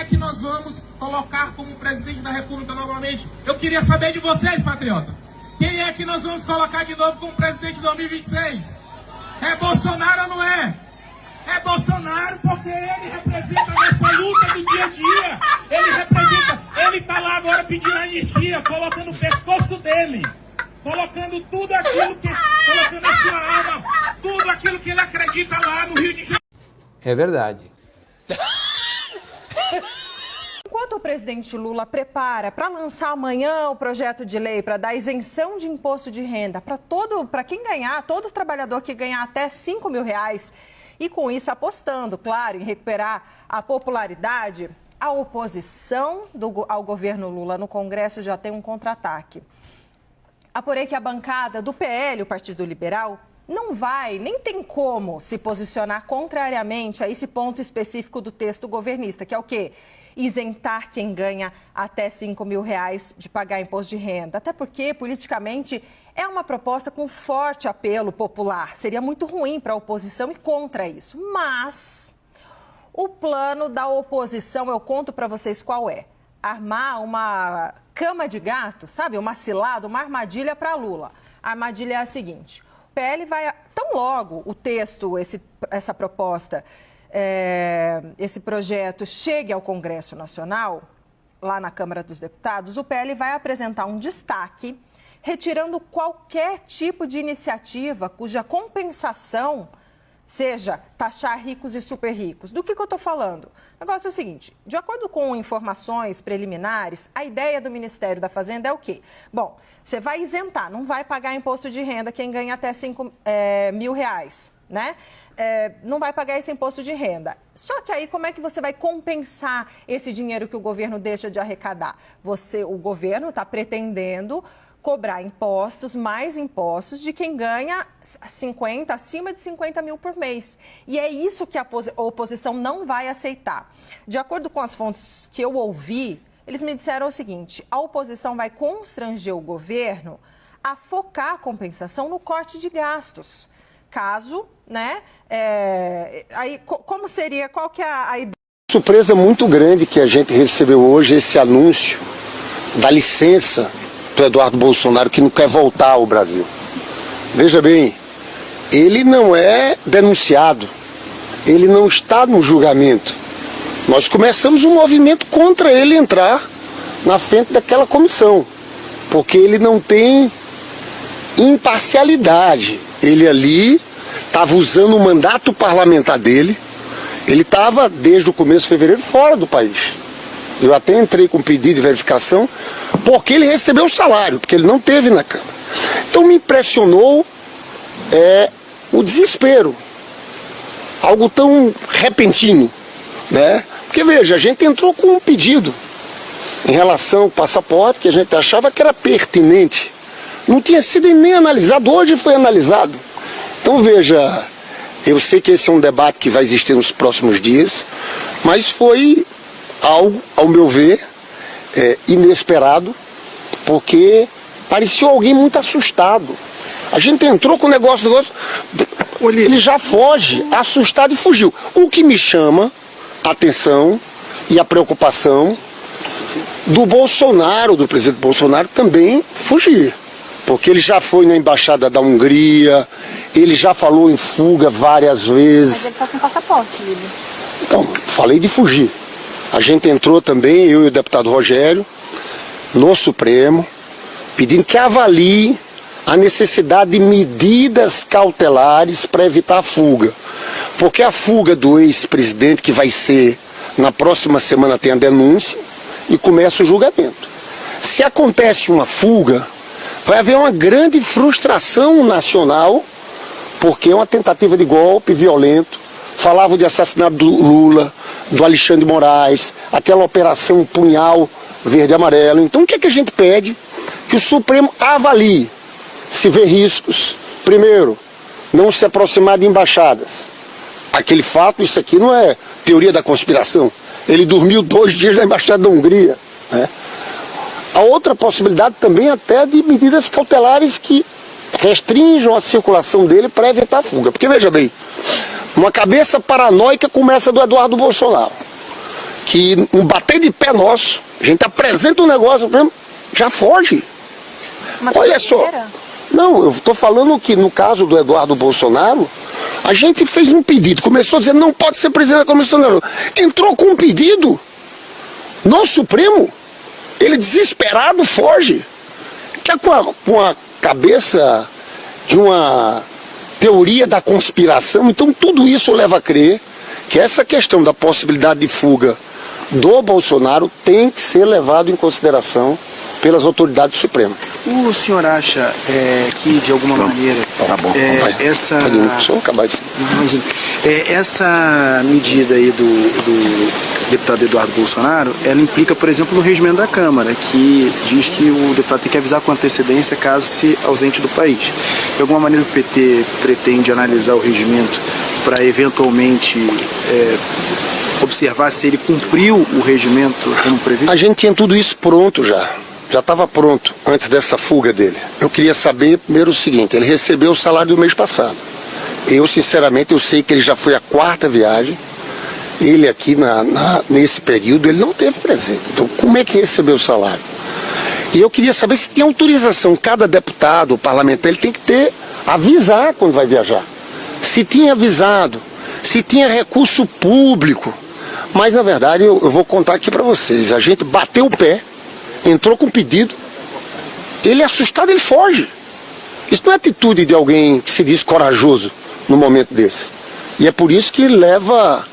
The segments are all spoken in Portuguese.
é que nós vamos colocar como presidente da República novamente? Eu queria saber de vocês, patriotas. Quem é que nós vamos colocar de novo como presidente de 2026? É Bolsonaro ou não é? É Bolsonaro porque ele representa nessa luta do dia a dia. Ele está lá agora pedindo anistia, colocando o pescoço dele, colocando tudo aquilo que, colocando a sua alma, tudo aquilo que ele acredita lá no Rio de Janeiro. É verdade. Enquanto o presidente Lula prepara para lançar amanhã o projeto de lei para dar isenção de imposto de renda para quem ganhar, todo trabalhador que ganhar até R$5 mil, e com isso apostando, claro, em recuperar a popularidade, a oposição ao governo Lula no Congresso já tem um contra-ataque. Apurei que a bancada do PL, o Partido Liberal, não vai, nem tem como se posicionar contrariamente a esse ponto específico do texto governista, que é o quê? Isentar quem ganha até R$5 mil de pagar imposto de renda. Até porque, politicamente, é uma proposta com forte apelo popular. Seria muito ruim para a oposição e contra isso. Mas o plano da oposição, eu conto para vocês qual é. Armar uma cama de gato, sabe? Uma cilada, uma armadilha para Lula. A armadilha é a seguinte: o PL vai, tão logo o texto, essa proposta, esse projeto chegue ao Congresso Nacional, lá na Câmara dos Deputados, o PL vai apresentar um destaque, retirando qualquer tipo de iniciativa cuja compensação seja taxar ricos e super ricos. Do que eu estou falando? O negócio é o seguinte: de acordo com informações preliminares, a ideia do Ministério da Fazenda é o quê? Bom, você vai isentar, não vai pagar imposto de renda quem ganha até R$5 mil, né? Não vai pagar esse imposto de renda. Só que aí como é que você vai compensar esse dinheiro que o governo deixa de arrecadar? O governo está pretendendo cobrar impostos, mais impostos de quem ganha acima de 50 mil por mês. E é isso que a oposição não vai aceitar. De acordo com as fontes que eu ouvi, eles me disseram o seguinte: a oposição vai constranger o governo a focar a compensação no corte de gastos. Caso, né, aí como seria, qual que é a ideia? Surpresa muito grande que a gente recebeu hoje esse anúncio da licença do Eduardo Bolsonaro, que não quer voltar ao Brasil. Veja bem, ele não é denunciado, ele não está no julgamento. Nós começamos um movimento contra ele entrar na frente daquela comissão, porque ele não tem imparcialidade. Ele ali estava usando o mandato parlamentar dele, ele estava desde o começo de fevereiro fora do país. Eu até entrei com pedido de verificação, porque ele recebeu o salário, porque ele não teve na Câmara. Então me impressionou o desespero, algo tão repentino, né? Porque veja, a gente entrou com um pedido em relação ao passaporte, que a gente achava que era pertinente. Não tinha sido nem analisado, hoje foi analisado. Então veja, eu sei que esse é um debate que vai existir nos próximos dias, mas foi algo, ao meu ver, inesperado, porque parecia alguém muito assustado. A gente entrou com o negócio, ele já foge, assustado, e fugiu. O que me chama a atenção e a preocupação do Bolsonaro, do presidente Bolsonaro, também fugir. Porque ele já foi na embaixada da Hungria, ele já falou em fuga várias vezes. Mas ele está com passaporte, Líbio. Então, falei de fugir. A gente entrou também, eu e o deputado Rogério, no Supremo, pedindo que avalie a necessidade de medidas cautelares para evitar a fuga. Porque a fuga do ex-presidente, que vai ser na próxima semana, tem a denúncia e começa o julgamento. Se acontece uma fuga, vai haver uma grande frustração nacional, porque é uma tentativa de golpe violento. Falavam de assassinato do Lula, do Alexandre de Moraes, aquela operação Punhal Verde e Amarelo. Então o que é que a gente pede? Que o Supremo avalie se vê riscos. Primeiro, não se aproximar de embaixadas. Aquele fato, isso aqui não é teoria da conspiração. Ele dormiu 2 dias na embaixada da Hungria, né? A outra possibilidade também até de medidas cautelares que restringam a circulação dele para evitar a fuga. Porque veja bem, uma cabeça paranoica começa do Eduardo Bolsonaro, que um bater de pé nosso, a gente apresenta um negócio, já foge. Olha só, não, eu estou falando que no caso do Eduardo Bolsonaro, a gente fez um pedido, começou a dizer não pode ser presidente da Comissão da União. Entrou com um pedido no Supremo, ele desesperado foge. Está com a cabeça de uma teoria da conspiração, então tudo isso leva a crer que essa questão da possibilidade de fuga do Bolsonaro tem que ser levado em consideração pelas autoridades supremas. O senhor acha que, de alguma maneira, essa medida aí do deputado Eduardo Bolsonaro, ela implica, por exemplo, no regimento da Câmara, que diz que o deputado tem que avisar com antecedência caso se ausente do país. De alguma maneira o PT pretende analisar o regimento para eventualmente observar se ele cumpriu o regimento como previsto? A gente tinha tudo isso pronto já. Já estava pronto antes dessa fuga dele. Eu queria saber primeiro o seguinte, ele recebeu o salário do mês passado. Eu, sinceramente, eu sei que ele já foi a 4ª viagem. Ele aqui, nesse período, ele não teve presente. Então, como é que recebeu o salário? E eu queria saber se tem autorização. Cada deputado, parlamentar, ele tem que avisar quando vai viajar. Se tinha avisado, se tinha recurso público. Mas, na verdade, eu vou contar aqui para vocês. A gente bateu o pé, entrou com pedido, ele é assustado, ele foge. Isso não é atitude de alguém que se diz corajoso no momento desse. E é por isso que leva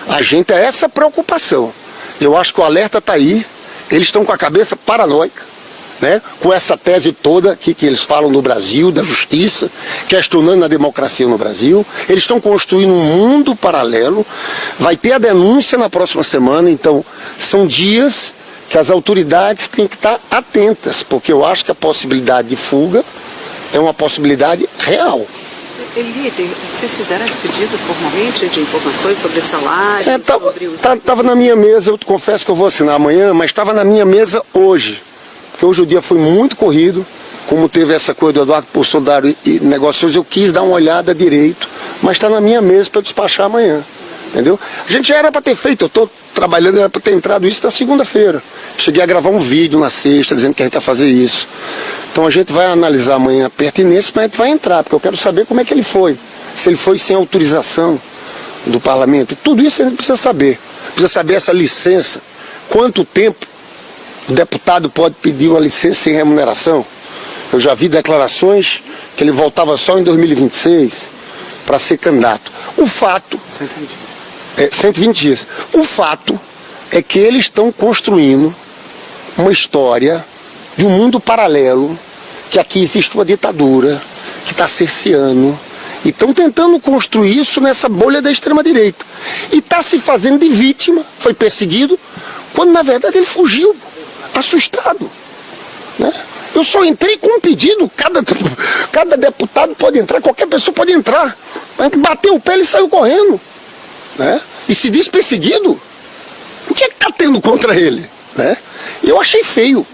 a gente a essa preocupação. Eu acho que o alerta está aí, eles estão com a cabeça paranoica, né? Com essa tese toda aqui que eles falam no Brasil, da justiça, questionando a democracia no Brasil. Eles estão construindo um mundo paralelo, vai ter a denúncia na próxima semana, então são dias que as autoridades têm que estar atentas, porque eu acho que a possibilidade de fuga é uma possibilidade real. Líder, vocês fizeram esse pedido formalmente de informações sobre salário? Estava na minha mesa, eu confesso que eu vou assinar amanhã, mas estava na minha mesa hoje, porque hoje o dia foi muito corrido, como teve essa coisa do Eduardo Bolsonaro e negócios, eu quis dar uma olhada direito, mas está na minha mesa para despachar amanhã. Entendeu? A gente já era para ter feito, eu estou trabalhando, era para ter entrado isso na segunda-feira. Cheguei a gravar um vídeo na sexta dizendo que a gente ia fazer isso. Então a gente vai analisar amanhã a pertinência, mas a gente vai entrar, porque eu quero saber como é que ele foi. Se ele foi sem autorização do parlamento. E tudo isso a gente precisa saber. Precisa saber essa licença. Quanto tempo o deputado pode pedir uma licença sem remuneração? Eu já vi declarações que ele voltava só em 2026 para ser candidato. O fato... 120 dias. O fato é que eles estão construindo uma história de um mundo paralelo, que aqui existe uma ditadura, que está cerceando, e estão tentando construir isso nessa bolha da extrema-direita. E está se fazendo de vítima, foi perseguido, quando na verdade ele fugiu, assustado. Né? Eu só entrei com um pedido, cada deputado pode entrar, qualquer pessoa pode entrar. A gente bateu o pé e ele saiu correndo. Né? E se diz perseguido, o que é que está tendo contra ele? Né? Eu achei feio,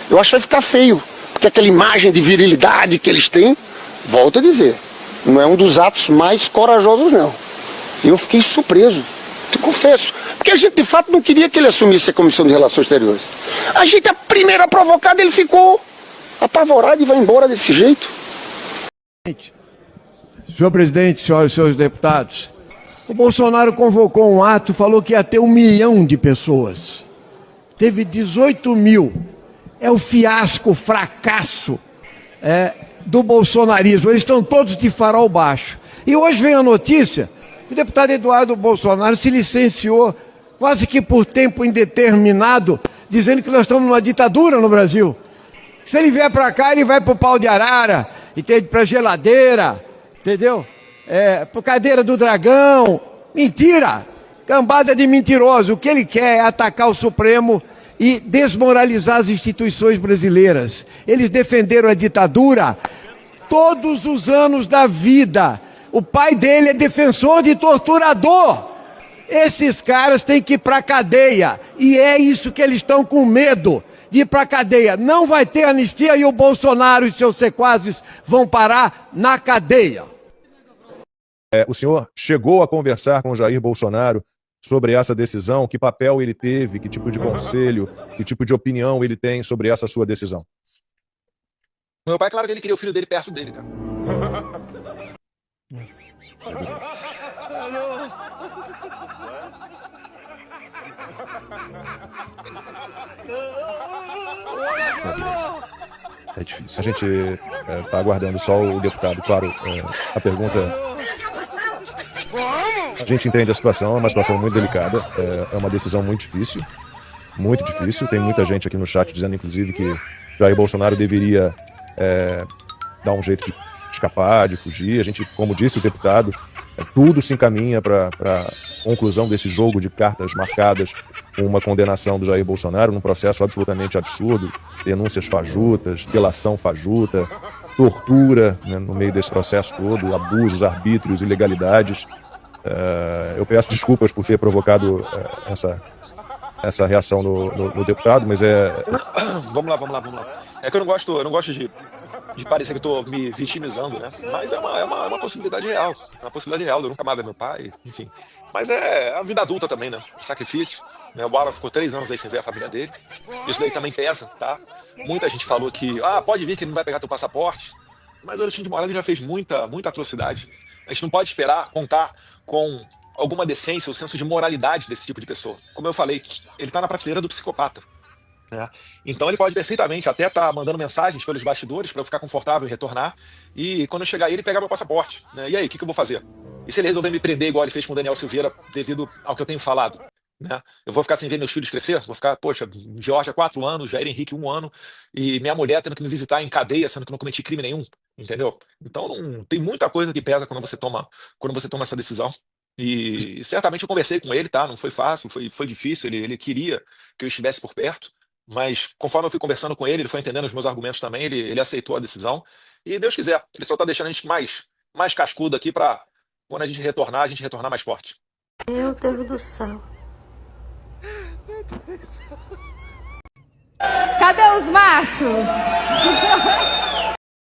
eu achei ficar feio, porque aquela imagem de virilidade que eles têm, volto a dizer, não é um dos atos mais corajosos não. Eu fiquei surpreso, te confesso, porque a gente de fato não queria que ele assumisse a Comissão de Relações Exteriores. A gente, a primeira provocada, ele ficou apavorado e vai embora desse jeito. Senhor presidente, senhoras e senhores deputados, o Bolsonaro convocou um ato, falou que ia ter 1 milhão de pessoas. Teve 18 mil. É o fiasco, o fracasso do bolsonarismo. Eles estão todos de farol baixo. E hoje vem a notícia que o deputado Eduardo Bolsonaro se licenciou quase que por tempo indeterminado, dizendo que nós estamos numa ditadura no Brasil. Se ele vier para cá, ele vai para o pau de arara, para geladeira, entendeu? Por cadeira do dragão. Mentira! Cambada de mentiroso. O que ele quer é atacar o Supremo e desmoralizar as instituições brasileiras. Eles defenderam a ditadura todos os anos da vida. O pai dele é defensor de torturador. Esses caras têm que ir para a cadeia. E é isso que eles estão com medo, de ir para a cadeia. Não vai ter anistia e o Bolsonaro e seus sequazes vão parar na cadeia. O senhor chegou a conversar com Jair Bolsonaro sobre essa decisão, que papel ele teve, que tipo de conselho, que tipo de opinião ele tem sobre essa sua decisão? Meu pai, claro que ele queria o filho dele perto dele, cara. É difícil. A gente está aguardando só o deputado. Claro, a pergunta... A gente entende a situação, é uma situação muito delicada, é uma decisão muito difícil. Muito difícil. Tem muita gente aqui no chat dizendo, inclusive, que Jair Bolsonaro deveria dar um jeito de escapar, de fugir. A gente, como disse o deputado, tudo se encaminha para a conclusão desse jogo de cartas marcadas com uma condenação do Jair Bolsonaro num processo absolutamente absurdo, denúncias fajutas, delação fajuta, tortura, né, no meio desse processo todo, abusos, arbítrios, ilegalidades. Eu peço desculpas por ter provocado essa reação no deputado, mas Vamos lá. É que eu não gosto de parecer que eu tô me vitimizando, né? Mas é uma possibilidade real. É uma possibilidade real. Eu nunca mais ver meu pai, enfim. Mas é a vida adulta também, né? Sacrifício. Né? O Alan ficou 3 anos aí sem ver a família dele. Isso daí também pesa, tá? Muita gente falou que, pode vir que ele não vai pegar teu passaporte. Mas o Alexandre de Moraes já fez muita atrocidade. A gente não pode esperar contar com alguma decência ou senso de moralidade desse tipo de pessoa. Como eu falei, ele tá na prateleira do psicopata. Né? Então ele pode perfeitamente até estar mandando mensagens pelos bastidores para eu ficar confortável em retornar, e quando eu chegar aí ele pegar meu passaporte. Né? E aí, o que eu vou fazer? E se ele resolver me prender igual ele fez com o Daniel Silveira, devido ao que eu tenho falado? Né? Eu vou ficar sem ver meus filhos crescer? Vou ficar, poxa, Georgia 4 anos, Jair Henrique 1 ano, e minha mulher tendo que me visitar em cadeia, sendo que não cometi crime nenhum, entendeu? Então tem muita coisa que pesa quando você toma essa decisão. E certamente eu conversei com ele, tá? Não foi fácil, foi difícil, ele queria que eu estivesse por perto, mas conforme eu fui conversando com ele foi entendendo os meus argumentos também, ele aceitou a decisão, e Deus quiser, ele só tá deixando a gente mais cascudo aqui para quando a gente retornar mais forte. Meu Deus do céu. Cadê os machos?